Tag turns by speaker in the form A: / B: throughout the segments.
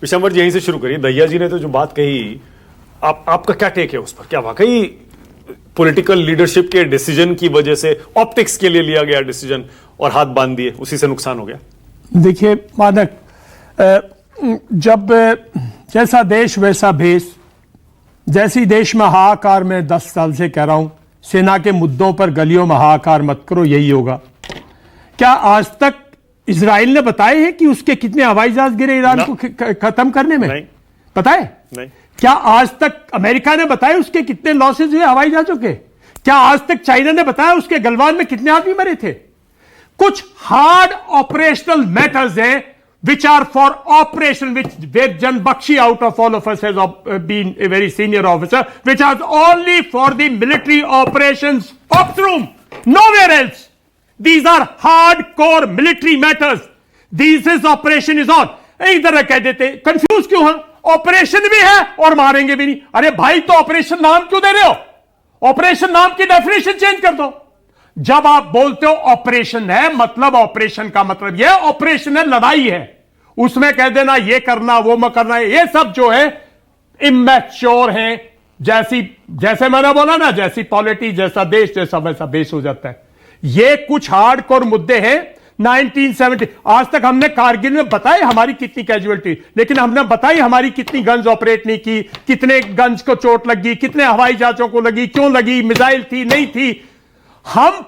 A: विशंबर जी यहीं से शुरू करिए। दहिया जी ने तो जो बात कही, आपका क्या टेक है उस पर? क्या वाकई पॉलिटिकल लीडरशिप के डिसीजन की वजह से, ऑप्टिक्स के लिए लिया गया डिसीजन और हाथ बांध दिए, उसी से नुकसान हो गया?
B: देखिए मानक, जब जैसा देश वैसा भेष, जैसी देश में हाहाकार में 10 साल से कह रहा हूं, सेना के मुद्दों पर गलियों में हाहाकार मत करो, यही होगा। क्या आज तक इजराइल ने बताए हैं कि उसके कितने हवाई जहाज गिरे ईरान को खत्म करने में?
A: नहीं।
B: पता है?
A: नहीं।
B: क्या आज तक अमेरिका ने बताया उसके कितने लॉसेज हुए हवाई जहाजों के? क्या आज तक चाइना ने बताया उसके गलवान में कितने आदमी मरे थे? कुछ हार्ड ऑपरेशनल मैटर्स हैं which are for operation, where Jan Bakshi out of all of us has been a very senior officer, which are only for the military operations ops room, nowhere else. These are hardcore military matters. This operation is on. इधर कह देते, confuse क्यों है? Operation भी है और मारेंगे भी नहीं। अरे भाई, तो ऑपरेशन नाम क्यों दे रहे हो? ऑपरेशन नाम की डेफिनेशन चेंज कर दो। जब आप बोलते हो ऑपरेशन है, मतलब ऑपरेशन का मतलब यह ऑपरेशन है, लड़ाई है। उसमें कह देना ये करना वो मत करना, ये सब जो है इमैच्योर है। जैसे मैंने बोला ना, जैसी पॉलिटी जैसा देश जैसा वैसा बेस हो जाता है। ये कुछ हार्डकोर मुद्दे हैं। 1970 आज तक हमने कारगिल में बताई हमारी कितनी कैजुअलिटी, लेकिन हमने बताई हमारी कितनी गन्स ऑपरेट नहीं की, कितने गन्स को चोट लगी, कितने हवाई जहाजों को लगी, क्यों लगी, मिसाइल थी नहीं थी। हम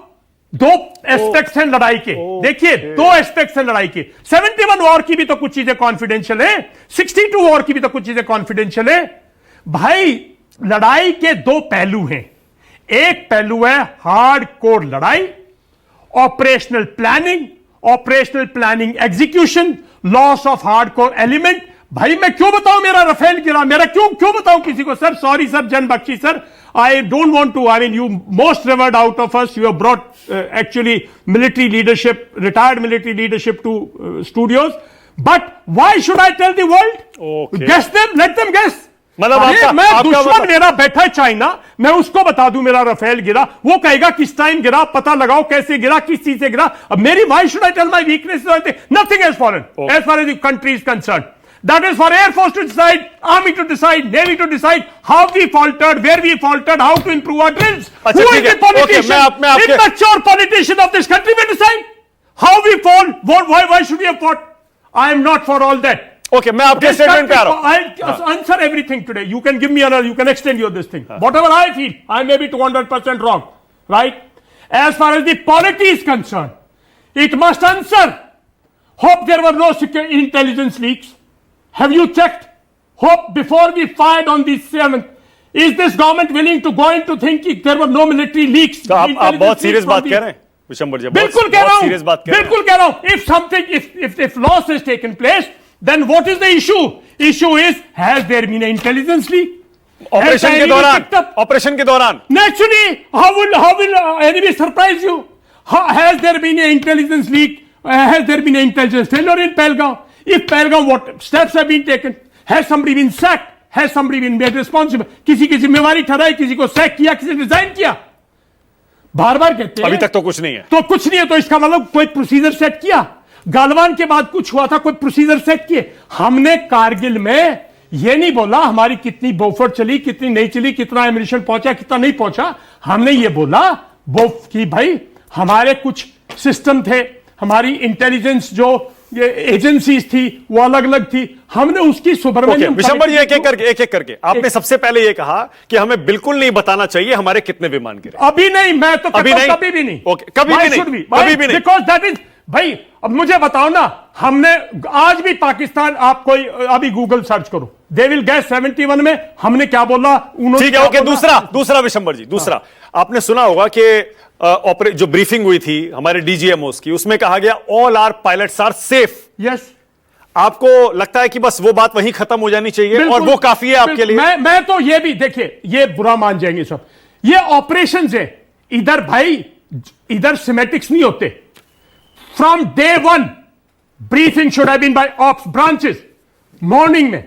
B: दो एस्पेक्ट्स हैं लड़ाई के। देखिए, दो एस्पेक्ट्स हैं लड़ाई के। 71 वॉर की भी तो कुछ चीजें कॉन्फिडेंशियल है, 62 वॉर की भी तो कुछ चीजें कॉन्फिडेंशियल है। भाई, लड़ाई के दो पहलू हैं। एक पहलू है हार्डकोर लड़ाई, operational planning execution, loss of hardcore element. भाई, मैं क्यों बताऊं मेरा राफेल गिरा, मेरा क्यों बताऊं किसी को? सर सॉरी सर, जन बख्शी sir, I don't want to, I mean, you most revered out of us, you have brought actually military leadership, retired military leadership to studios. But why should I tell the world?
A: Okay.
B: Guess them, let them guess.
A: मतलब
B: मैं दुश्मन मेरा बैठा है China, मैं उसको बता दूं मेरा राफेल गिरा, वो कहेगा किस टाइम गिरा, पता लगाओ कैसे गिरा, किस चीज से गिरा। अब मेरी why should I tell my weaknesses? Nothing has fallen as far as the country is concerned. That is for Air Force to decide, Army to decide, Navy to decide how we faltered, where we faltered, how to improve our drills. Who is the politician, immature politician of this country will decide how we fall, why should we have fought? I am not for all that.
A: Okay, मैं आपके statement पे आ रहा हूं।
B: I'll answer everything today. You can give me another, you can extend your this thing. Whatever I feel, I may be 200% wrong, right? As far as the polity is concerned, it must answer. Hope there were no intelligence leaks. Have you checked? Hope before we fired on the 7th, is this government willing to go into thinking there were no military leaks?
A: तो आप बहुत serious बात कह रहे हैं विशंबर जी?
B: बिल्कुल कह रहा हूं, बिल्कुल कह रहा हूं। If something, if loss has taken place, then what is the issue? Issue is, has there been an intelligence leak?
A: Operation के दौरान
B: naturally, how will enemy surprise you? Has there been an intelligence leak? Has there been an intelligence failure in Pahalgam? If Pahalgam, what steps have been taken? Has somebody been sacked? Has somebody been made responsible? किसी की जिम्मेवारी ठहराई, किसी को sac किया, किसी ने resign किया? बार बार कहते हैं
A: अभी तक तो कुछ नहीं है।
B: तो कुछ नहीं है, तो इसका मतलब कोई प्रोसीजर सेट किया? गालवान के बाद कुछ हुआ था, कोई प्रोसीजर सेट किए? हमने कारगिल में यह नहीं बोला हमारी कितनी बोफर चली, कितनी नहीं चली, कितना एमिनेशन पहुंचा, कितना नहीं पहुंचा। हमने ये बोला कि भाई हमारे कुछ सिस्टम थे, हमारी इंटेलिजेंस जो ये एजेंसीज थी वो अलग अलग थी, हमने उसकी सुब्रमण्यम
A: विशंबर जी एक एक करके आपने सबसे पहले ये कहा कि हमें बिल्कुल नहीं बताना चाहिए हमारे कितने विमान गिरे।
B: अभी नहीं, मैं तो कभी भी नहीं,
A: कभी भी नहीं,
B: बिकॉज दैट इज, भाई अब मुझे बताओ ना, हमने आज भी पाकिस्तान, आप कोई अभी गूगल सर्च करो, दे विल गेस 71 में हमने क्या बोला।
A: ठीक है, ओके। दूसरा विशंबर जी, दूसरा आपने सुना होगा कि जो ब्रीफिंग हुई थी हमारे डीजीएमओस की, उसमें कहा गया all are pilots are safe.
B: Yes.
A: आपको लगता है कि बस वो बात वहीं खत्म हो जानी चाहिए और वो काफी है आपके लिए?
B: मैं तो ये भी, देखिए ये बुरा मान जाएंगे सब, ये ऑपरेशंस है इधर भाई, इधर सिमेटिक्स नहीं होते। From day 1 briefing should have been by ops branches. Morning में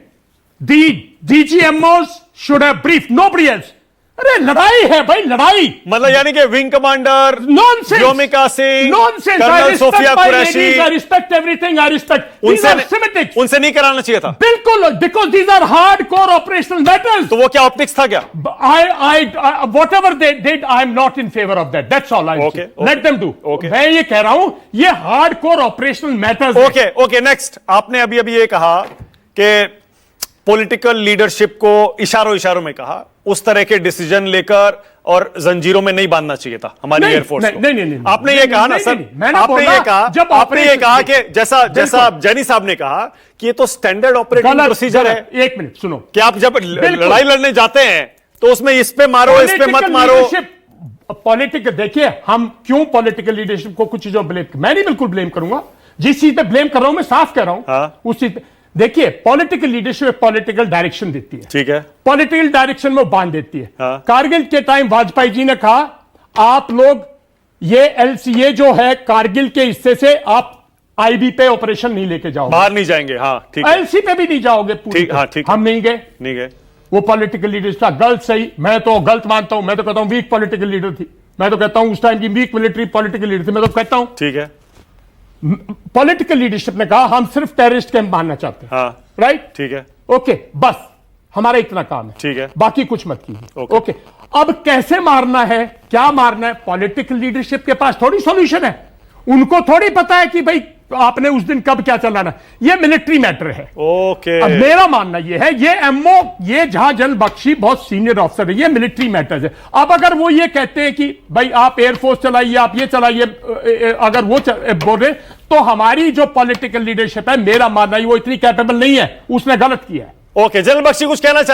B: the DGMOs should have brief, nobody else. अरे लड़ाई है भाई, लड़ाई।
A: मतलब यानी कि wing commander
B: Nonsense.
A: Vyomika Singh,
B: Nonsense. I
A: colonel
B: respect
A: Sofia
B: my
A: Qureshi,
B: ladies, I respect everything, I respect. These are Semitics.
A: उनसे नहीं कराना चाहिए था।
B: बिल्कुल, because these are hardcore operational matters.
A: तो वो क्या ऑप्टिक्स था क्या?
B: I whatever they did, I am not in favor of that. That's all I
A: Okay,
B: say. Let them do.
A: Okay.
B: मैं ये कह रहा हूं, ये hardcore operational matters हैं।
A: ओके नेक्स्ट, आपने अभी अभी ये कहा कि पॉलिटिकल लीडरशिप को इशारों में कहा उस तरह के डिसीजन लेकर और जंजीरों में नहीं बांधना चाहिए था हमारी एयरफोर्स को।
B: नहीं,
A: आपने ये कहा ना सर, आपने ये कहा कि जैसा जैनी साहब ने कहा कि ये तो स्टैंडर्ड ऑपरेटिंग प्रोसीजर है।
B: एक मिनट सुनो,
A: कि आप जब लड़ाई लड़ने जाते हैं तो उसमें इस पे मारो, इस पे मत मारो।
B: पॉलिटिकल, देखिए हम क्यों पॉलिटिकल लीडरशिप को कुछ चीजों ब्लेम, मैं नहीं बिल्कुल ब्लेम करूंगा। जिस चीज पे ब्लेम कर रहा हूं मैं साफ कह रहा हूं।
A: हाँ।
B: उस चीज पे देखिए, पॉलिटिकल लीडरशिप पॉलिटिकल डायरेक्शन देती है,
A: ठीक है,
B: पॉलिटिकल डायरेक्शन में बांध देती है।
A: हाँ।
B: कारगिल के टाइम वाजपेयी जी ने कहा आप लोग ये एलसीए जो है कारगिल के हिस्से से आप आईबी पे ऑपरेशन नहीं लेके जाओगे,
A: बाहर नहीं जाएंगे। हाँ ठीक है,
B: एलसी पे भी नहीं जाओगे पूरी।
A: हाँ ठीक,
B: हम नहीं गए। वो पॉलिटिकल लीडरशिप था, गलत सही, मैं तो गलत मानता हूं। मैं तो कहता हूं वीक पॉलिटिकल लीडर थी। मैं तो कहता हूं उस टाइम की वीक मिलिट्री पॉलिटिकल लीडर थी। मैं तो कहता हूं
A: ठीक है,
B: पॉलिटिकल लीडरशिप ने कहा हम सिर्फ टेररिस्ट कैंप मारना चाहते हैं।
A: हाँ
B: राइट,
A: ठीक है,
B: ओके, बस हमारा इतना काम है,
A: ठीक है,
B: बाकी कुछ मत कीजिए।
A: ओके।
B: ओके, अब कैसे मारना है, क्या मारना है, पॉलिटिकल लीडरशिप के पास थोड़ी सॉल्यूशन है। उनको थोड़ी पता है कि भाई आपने उस दिन कब क्या चलाना। ये मिलिट्री मैटर है।
A: ओके।
B: अब मेरा मानना ये है, ये एमओ, ये जहां जन बख्शी बहुत सीनियर ऑफिसर है, ये मिलिट्री मैटर्स है। अब अगर वो ये कहते हैं कि भाई आप एयरफोर्स चलाइए, आप ये चलाइए, अगर वो बोल रहे, तो हमारी जो पॉलिटिकल लीडरशिप है, मेरा मानना है वो इतनी कैपेबल नहीं है, उसने गलत किया है।
A: ओके, जनरल बख्शी कुछ कहना चाहिए?